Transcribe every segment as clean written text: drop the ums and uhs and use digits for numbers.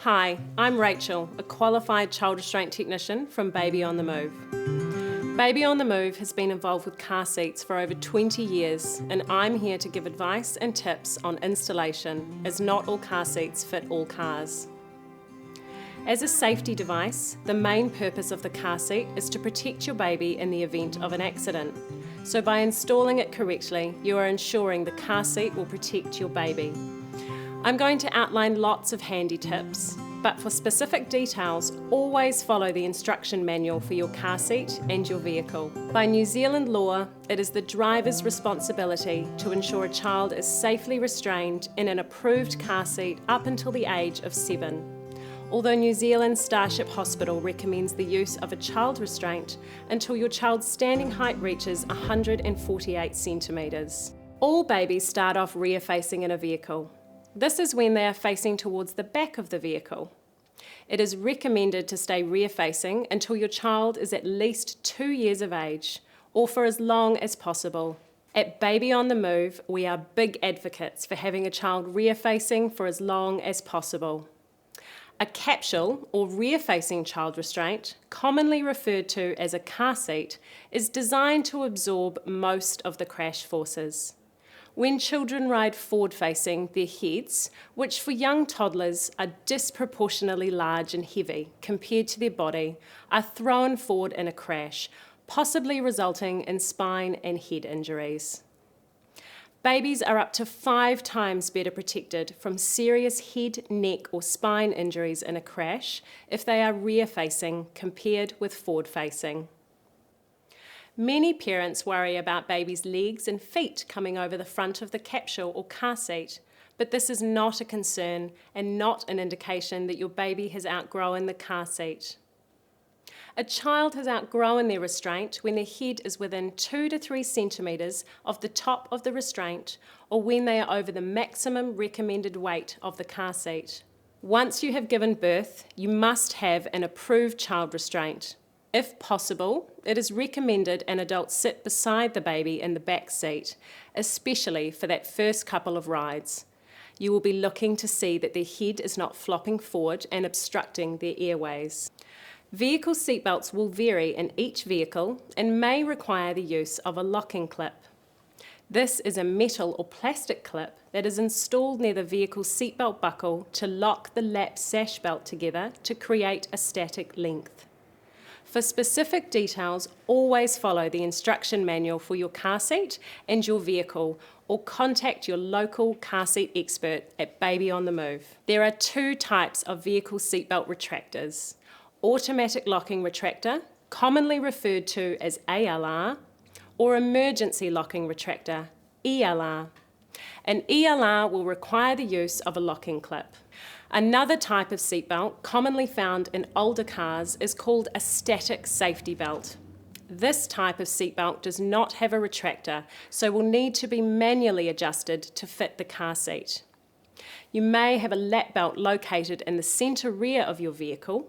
Hi, I'm Rachel, a qualified child restraint technician from Baby on the Move. Baby on the Move has been involved with car seats for over 20 years, and I'm here to give advice and tips on installation, as not all car seats fit all cars. As a safety device, the main purpose of the car seat is to protect your baby in the event of an accident. So by installing it correctly, you are ensuring the car seat will protect your baby. I'm going to outline lots of handy tips, but for specific details, always follow the instruction manual for your car seat and your vehicle. By New Zealand law, it is the driver's responsibility to ensure a child is safely restrained in an approved car seat up until the age of 7. Although New Zealand Starship Hospital recommends the use of a child restraint until your child's standing height reaches 148 centimetres. All babies start off rear-facing in a vehicle. This is when they are facing towards the back of the vehicle. It is recommended to stay rear-facing until your child is at least 2 years of age, or for as long as possible. At Baby on the Move, we are big advocates for having a child rear-facing for as long as possible. A capsule, or rear-facing child restraint, commonly referred to as a car seat, is designed to absorb most of the crash forces. When children ride forward-facing, their heads, which for young toddlers are disproportionately large and heavy compared to their body, are thrown forward in a crash, possibly resulting in spine and head injuries. Babies are up to 5 times better protected from serious head, neck or spine injuries in a crash if they are rear-facing compared with forward-facing. Many parents worry about babies' legs and feet coming over the front of the capsule or car seat, but this is not a concern and not an indication that your baby has outgrown the car seat. A child has outgrown their restraint when their head is within 2 to 3 centimetres of the top of the restraint, or when they are over the maximum recommended weight of the car seat. Once you have given birth, you must have an approved child restraint. If possible, it is recommended an adult sit beside the baby in the back seat, especially for that first couple of rides. You will be looking to see that their head is not flopping forward and obstructing their airways. Vehicle seatbelts will vary in each vehicle and may require the use of a locking clip. This is a metal or plastic clip that is installed near the vehicle seatbelt buckle to lock the lap sash belt together to create a static length. For specific details, always follow the instruction manual for your car seat and your vehicle, or contact your local car seat expert at Baby on the Move. There are 2 types of vehicle seatbelt retractors: automatic locking retractor, commonly referred to as ALR, or emergency locking retractor, ELR. An ELR will require the use of a locking clip. Another type of seatbelt commonly found in older cars is called a static safety belt. This type of seatbelt does not have a retractor, so will need to be manually adjusted to fit the car seat. You may have a lap belt located in the centre rear of your vehicle.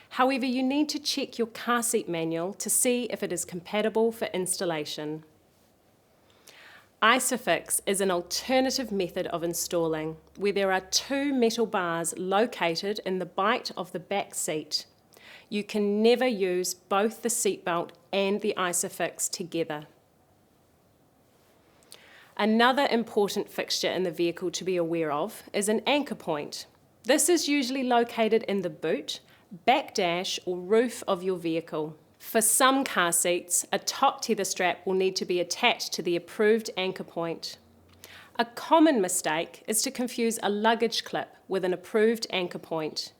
However, you need to check your car seat manual to see if it is compatible for installation. ISOFIX is an alternative method of installing, where there are 2 metal bars located in the bight of the back seat. You can never use both the seatbelt and the ISOFIX together. Another important fixture in the vehicle to be aware of is an anchor point. This is usually located in the boot, back dash or roof of your vehicle. For some car seats, a top tether strap will need to be attached to the approved anchor point. A common mistake is to confuse a luggage clip with an approved anchor point.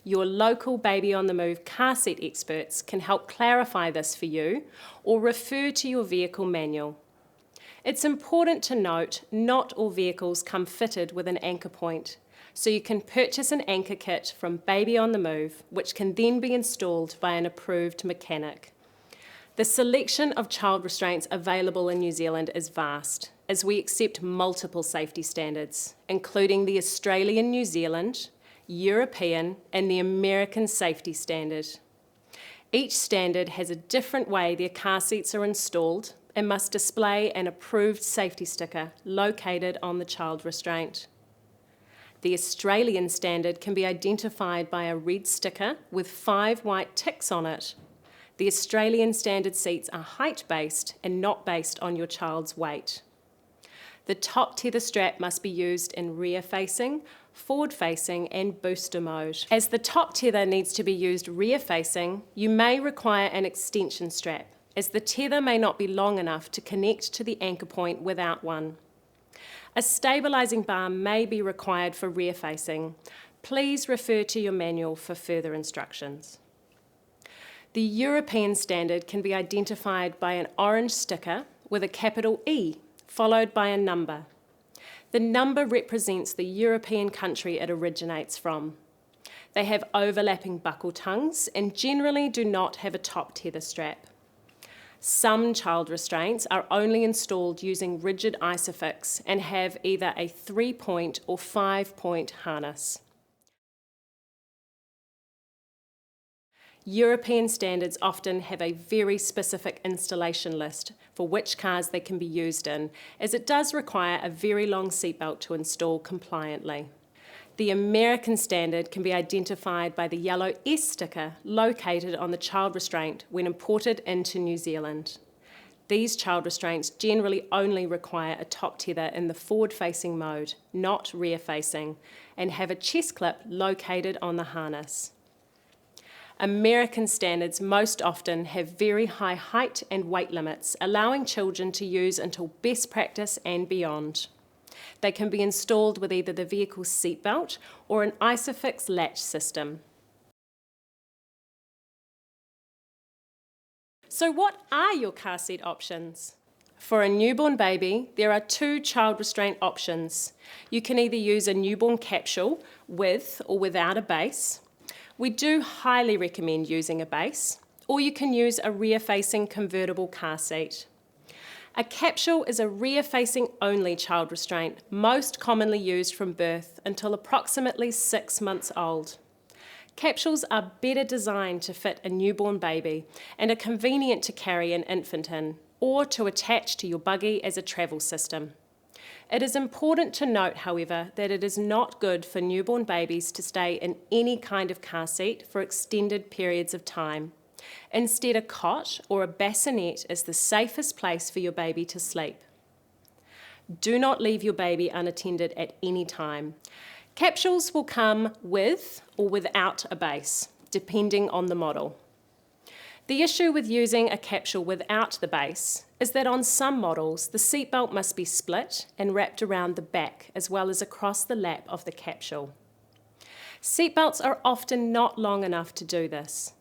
Your local Baby on the Move car seat experts can help clarify this for you or refer to your vehicle manual. It's important to note not all vehicles come fitted with an anchor point, so you can purchase an anchor kit from Baby on the Move, which can then be installed by an approved mechanic. The selection of child restraints available in New Zealand is vast, as we accept multiple safety standards, including the Australian, New Zealand, European, and the American safety standard. Each standard has a different way their car seats are installed and must display an approved safety sticker located on the child restraint. The Australian standard can be identified by a red sticker with 5 white ticks on it. The Australian standard seats are height-based and not based on your child's weight. The top tether strap must be used in rear-facing, forward-facing and booster mode. As the top tether needs to be used rear-facing, you may require an extension strap, as the tether may not be long enough to connect to the anchor point without one. A stabilising bar may be required for rear-facing. Please refer to your manual for further instructions. The European standard can be identified by an orange sticker with a capital E, followed by a number. The number represents the European country it originates from. They have overlapping buckle tongues and generally do not have a top tether strap. Some child restraints are only installed using rigid ISOFIX and have either a 3-point or 5-point harness. European standards often have a very specific installation list for which cars they can be used in, as it does require a very long seatbelt to install compliantly. The American standard can be identified by the yellow S sticker located on the child restraint when imported into New Zealand. These child restraints generally only require a top tether in the forward-facing mode, not rear-facing, and have a chest clip located on the harness. American standards most often have very high height and weight limits, allowing children to use until best practice and beyond. They can be installed with either the vehicle's seatbelt or an ISOFIX latch system. So what are your car seat options? For a newborn baby, there are 2 child restraint options. You can either use a newborn capsule with or without a base. We do highly recommend using a base, or you can use a rear-facing convertible car seat. A capsule is a rear-facing only child restraint, most commonly used from birth until approximately 6 months old. Capsules are better designed to fit a newborn baby and are convenient to carry an infant in, or to attach to your buggy as a travel system. It is important to note, however, that it is not good for newborn babies to stay in any kind of car seat for extended periods of time. Instead, a cot or a bassinet is the safest place for your baby to sleep. Do not leave your baby unattended at any time. Capsules will come with or without a base, depending on the model. The issue with using a capsule without the base is that on some models, the seatbelt must be split and wrapped around the back as well as across the lap of the capsule. Seatbelts are often not long enough to do this.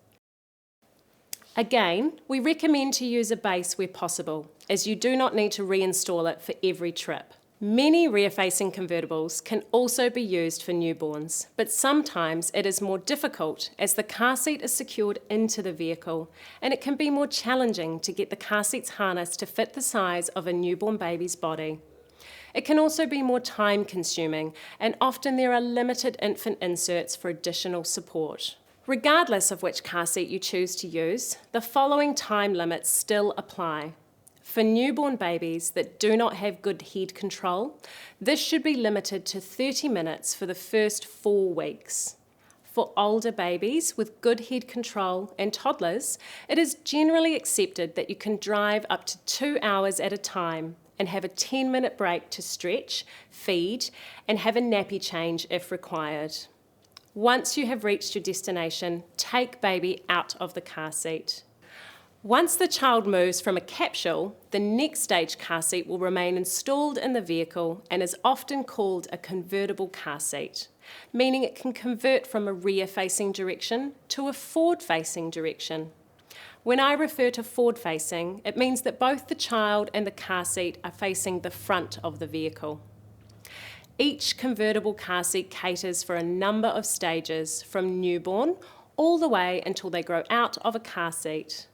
Again, we recommend to use a base where possible, as you do not need to reinstall it for every trip. Many rear-facing convertibles can also be used for newborns, but sometimes it is more difficult as the car seat is secured into the vehicle, and it can be more challenging to get the car seat's harness to fit the size of a newborn baby's body. It can also be more time-consuming, and often there are limited infant inserts for additional support. Regardless of which car seat you choose to use, the following time limits still apply. For newborn babies that do not have good head control, this should be limited to 30 minutes for the first 4 weeks. For older babies with good head control and toddlers, it is generally accepted that you can drive up to 2 hours at a time and have a 10-minute break to stretch, feed, and have a nappy change if required. Once you have reached your destination, take baby out of the car seat. Once the child moves from a capsule, the next stage car seat will remain installed in the vehicle and is often called a convertible car seat, meaning it can convert from a rear-facing direction to a forward-facing direction. When I refer to forward-facing, it means that both the child and the car seat are facing the front of the vehicle. Each convertible car seat caters for a number of stages, from newborn all the way until they grow out of a car seat.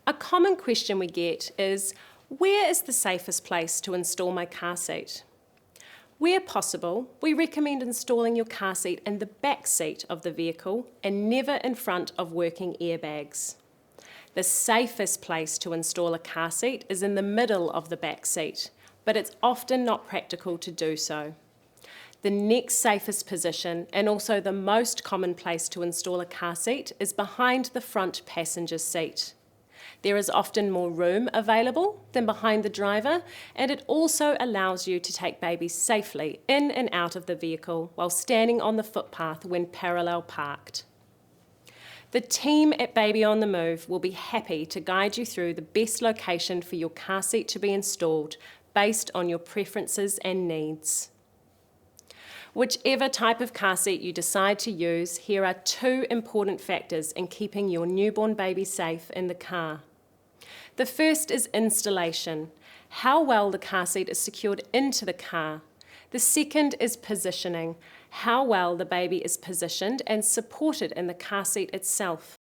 A common question we get is, where is the safest place to install my car seat? Where possible, we recommend installing your car seat in the back seat of the vehicle and never in front of working airbags. The safest place to install a car seat is in the middle of the back seat, but it's often not practical to do so. The next safest position, and also the most common place to install a car seat, is behind the front passenger seat. There is often more room available than behind the driver, and it also allows you to take babies safely in and out of the vehicle while standing on the footpath when parallel parked. The team at Baby on the Move will be happy to guide you through the best location for your car seat to be installed based on your preferences and needs. Whichever type of car seat you decide to use, here are 2 important factors in keeping your newborn baby safe in the car. The first is installation, how well the car seat is secured into the car. The second is positioning, how well the baby is positioned and supported in the car seat itself.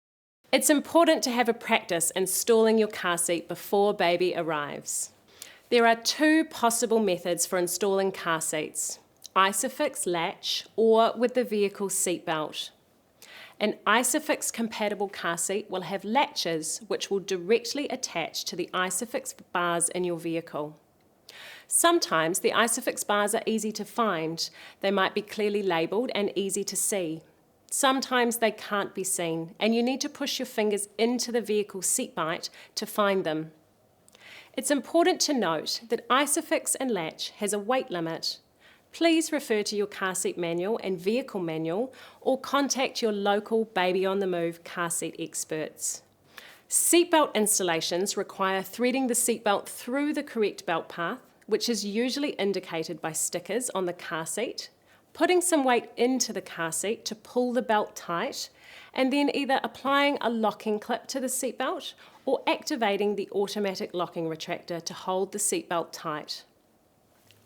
It's important to have a practice installing your car seat before baby arrives. There are 2 possible methods for installing car seats: ISOFIX latch or with the vehicle seatbelt. An ISOFIX compatible car seat will have latches which will directly attach to the ISOFIX bars in your vehicle. Sometimes the ISOFIX bars are easy to find. They might be clearly labelled and easy to see. Sometimes they can't be seen and you need to push your fingers into the vehicle seat bight to find them. It's important to note that ISOFIX and latch has a weight limit. Please refer to your car seat manual and vehicle manual or contact your local Baby on the Move car seat experts. Seatbelt installations require threading the seatbelt through the correct belt path, which is usually indicated by stickers on the car seat, putting some weight into the car seat to pull the belt tight, and then either applying a locking clip to the seatbelt or activating the automatic locking retractor to hold the seatbelt tight.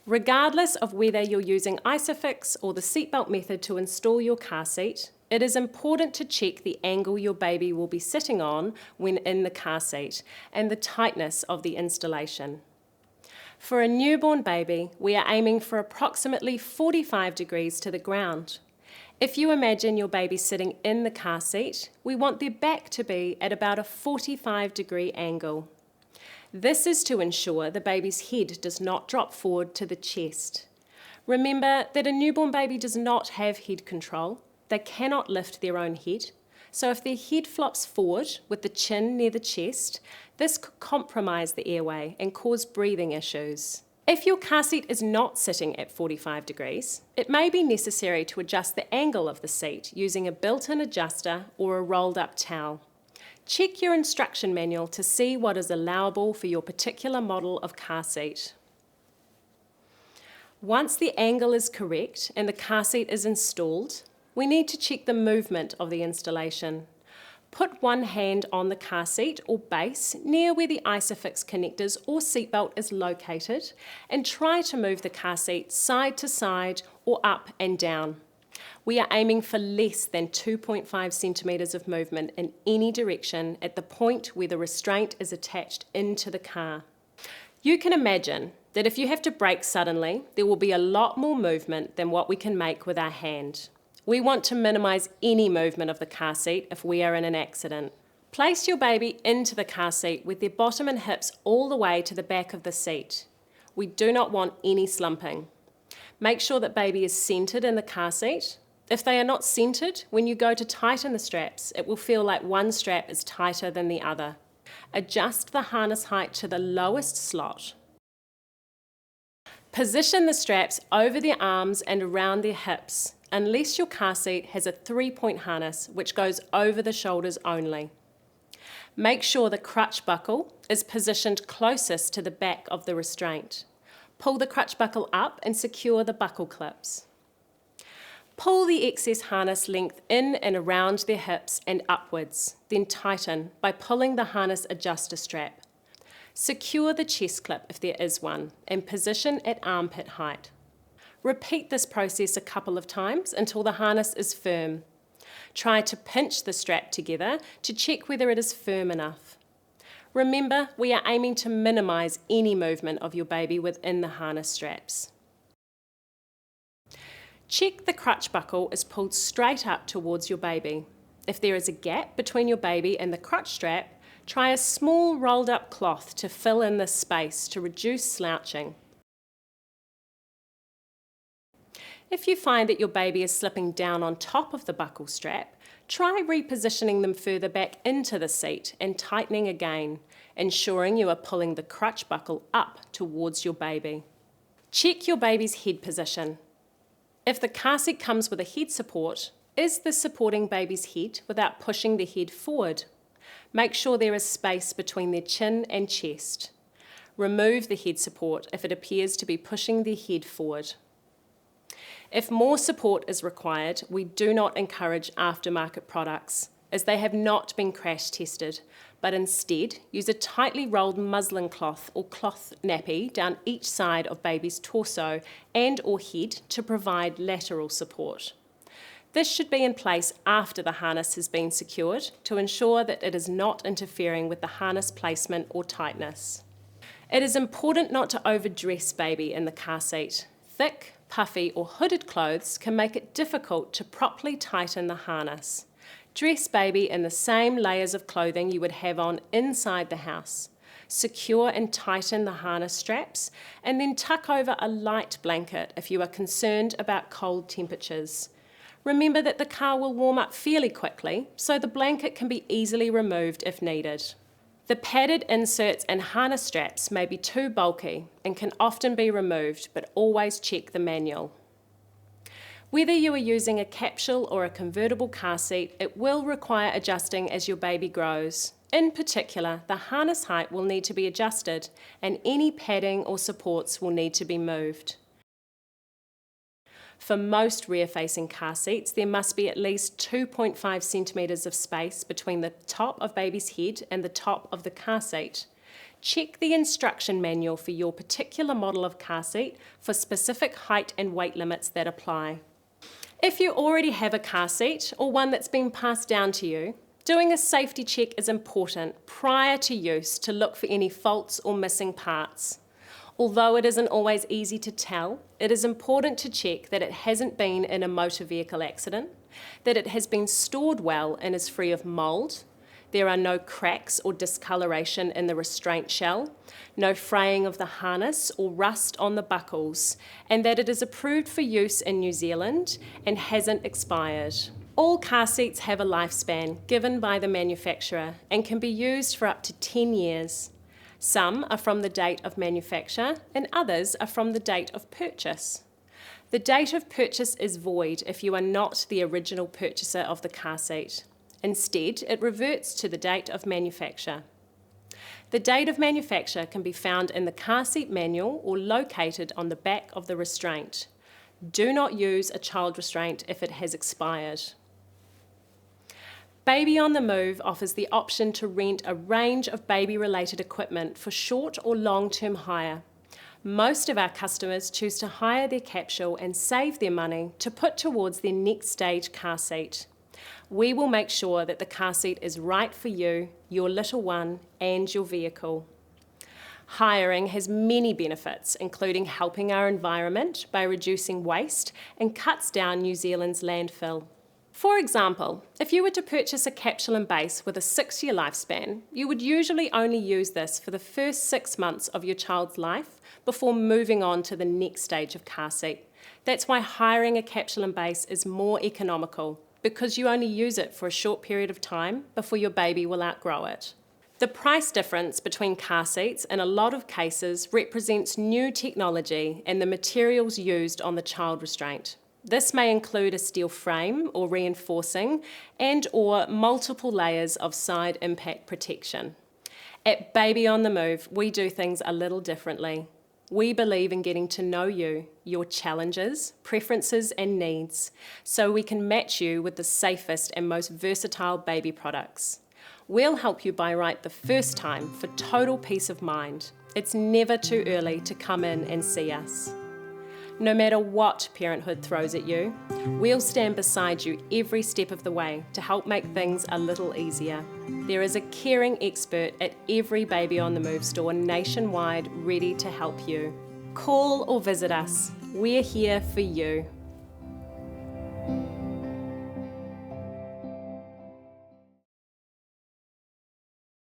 Regardless of whether you're using ISOFIX or the seatbelt method to install your car seat, it is important to check the angle your baby will be sitting on when in the car seat and the tightness of the installation. For a newborn baby, we are aiming for approximately 45 degrees to the ground. If you imagine your baby sitting in the car seat, we want their back to be at about a 45-degree angle. This is to ensure the baby's head does not drop forward to the chest. Remember that a newborn baby does not have head control. They cannot lift their own head. So if their head flops forward with the chin near the chest, this could compromise the airway and cause breathing issues. If your car seat is not sitting at 45 degrees, it may be necessary to adjust the angle of the seat using a built-in adjuster or a rolled-up towel. Check your instruction manual to see what is allowable for your particular model of car seat. Once the angle is correct and the car seat is installed, we need to check the movement of the installation. Put one hand on the car seat or base near where the ISOFIX connectors or seatbelt is located and try to move the car seat side to side or up and down. We are aiming for less than 2.5 centimetres of movement in any direction at the point where the restraint is attached into the car. You can imagine that if you have to brake suddenly, there will be a lot more movement than what we can make with our hand. We want to minimise any movement of the car seat if we are in an accident. Place your baby into the car seat with their bottom and hips all the way to the back of the seat. We do not want any slumping. Make sure that baby is centred in the car seat. If they are not centred, when you go to tighten the straps, it will feel like one strap is tighter than the other. Adjust the harness height to the lowest slot. Position the straps over their arms and around their hips, unless your car seat has a 3-point harness which goes over the shoulders only. Make sure the crutch buckle is positioned closest to the back of the restraint. Pull the crutch buckle up and secure the buckle clips. Pull the excess harness length in and around their hips and upwards, then tighten by pulling the harness adjuster strap. Secure the chest clip if there is one and position at armpit height. Repeat this process a couple of times until the harness is firm. Try to pinch the strap together to check whether it is firm enough. Remember, we are aiming to minimise any movement of your baby within the harness straps. Check the crutch buckle is pulled straight up towards your baby. If there is a gap between your baby and the crutch strap, try a small rolled up cloth to fill in this space to reduce slouching. If you find that your baby is slipping down on top of the buckle strap, try repositioning them further back into the seat and tightening again, ensuring you are pulling the crutch buckle up towards your baby. Check your baby's head position. If the car seat comes with a head support, is this supporting baby's head without pushing the head forward? Make sure there is space between their chin and chest. Remove the head support if it appears to be pushing their head forward. If more support is required, we do not encourage aftermarket products, as they have not been crash tested, but instead use a tightly rolled muslin cloth or cloth nappy down each side of baby's torso and or head to provide lateral support. This should be in place after the harness has been secured to ensure that it is not interfering with the harness placement or tightness. It is important not to overdress baby in the car seat. Thick, puffy or hooded clothes can make it difficult to properly tighten the harness. Dress baby in the same layers of clothing you would have on inside the house. Secure and tighten the harness straps, and then tuck over a light blanket if you are concerned about cold temperatures. Remember that the car will warm up fairly quickly, so the blanket can be easily removed if needed. The padded inserts and harness straps may be too bulky and can often be removed, but always check the manual. Whether you are using a capsule or a convertible car seat, it will require adjusting as your baby grows. In particular, the harness height will need to be adjusted, and any padding or supports will need to be moved. For most rear-facing car seats, there must be at least 2.5 centimetres of space between the top of baby's head and the top of the car seat. Check the instruction manual for your particular model of car seat for specific height and weight limits that apply. If you already have a car seat or one that's been passed down to you, doing a safety check is important prior to use to look for any faults or missing parts. Although it isn't always easy to tell, it is important to check that it hasn't been in a motor vehicle accident, that it has been stored well and is free of mould, there are no cracks or discoloration in the restraint shell, no fraying of the harness or rust on the buckles, and that it is approved for use in New Zealand and hasn't expired. All car seats have a lifespan given by the manufacturer and can be used for up to 10 years. Some are from the date of manufacture and others are from the date of purchase. The date of purchase is void if you are not the original purchaser of the car seat. Instead, it reverts to the date of manufacture. The date of manufacture can be found in the car seat manual or located on the back of the restraint. Do not use a child restraint if it has expired. Baby on the Move offers the option to rent a range of baby-related equipment for short or long-term hire. Most of our customers choose to hire their capsule and save their money to put towards their next stage car seat. We will make sure that the car seat is right for you, your little one, and your vehicle. Hiring has many benefits, including helping our environment by reducing waste and cuts down New Zealand's landfill. For example, if you were to purchase a capsule and base with a 6-year lifespan, you would usually only use this for the first 6 months of your child's life before moving on to the next stage of car seat. That's why hiring a capsule and base is more economical, because you only use it for a short period of time before your baby will outgrow it. The price difference between car seats in a lot of cases represents new technology and the materials used on the child restraint. This may include a steel frame or reinforcing and/or multiple layers of side impact protection. At Baby on the Move, we do things a little differently. We believe in getting to know you, your challenges, preferences and needs, so we can match you with the safest and most versatile baby products. We'll help you buy right the first time for total peace of mind. It's never too early to come in and see us. No matter what parenthood throws at you, we'll stand beside you every step of the way to help make things a little easier. There is a caring expert at every Baby on the Move store nationwide ready to help you. Call or visit us. We're here for you.